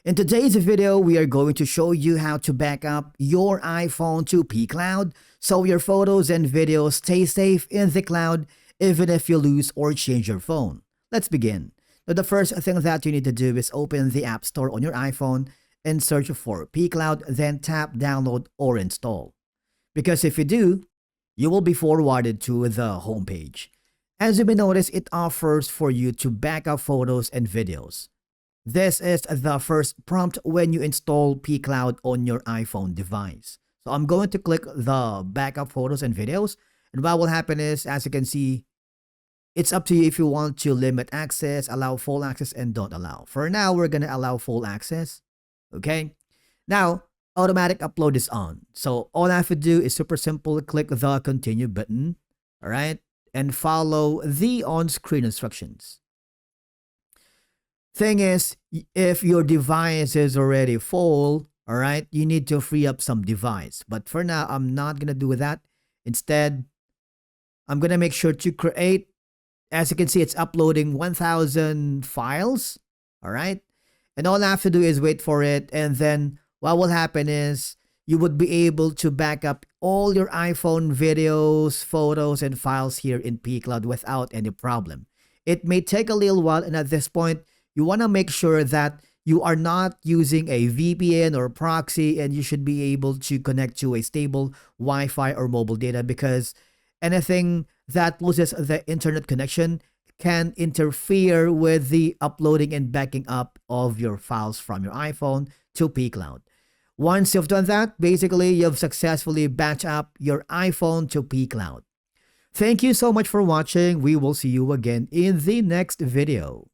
In today's video, we are going to show you how to back up your iPhone to pCloud so your photos and videos stay safe in the cloud even if you lose or change your phone. Let's begin. Now, the first thing that you need to do is open the App Store on your iPhone and search for pCloud, then tap download or install. Because if you do, you will be forwarded to the homepage. As you may notice, it offers for you to back up photos and videos. This is the first prompt when you install pCloud on your iPhone device. So I'm going to click the backup photos and videos. And what will happen is, as you can see, it's up to you if you want to limit access, allow full access, and don't allow. For now, we're going to allow full access. Okay. Now, automatic upload is on. So all I have to do is super simple. Click the continue button. All right. And follow the on-screen instructions. Thing is, if your device is already full, all right, you need to free up some device. But for now, I'm not going to do that. Instead, I'm going to make sure to create, as you can see, it's uploading 1,000 files, all right? And all I have to do is wait for it. And then what will happen is you would be able to back up all your iPhone videos, photos, and files here in pCloud without any problem. It may take a little while, and at this point, you want to make sure that you are not using a VPN or proxy, and you should be able to connect to a stable Wi-Fi or mobile data, because anything that loses the internet connection can interfere with the uploading and backing up of your files from your iPhone to pCloud. Once you've done that, basically you've successfully backed up your iPhone to pCloud. Thank you so much for watching. We will see you again in the next video.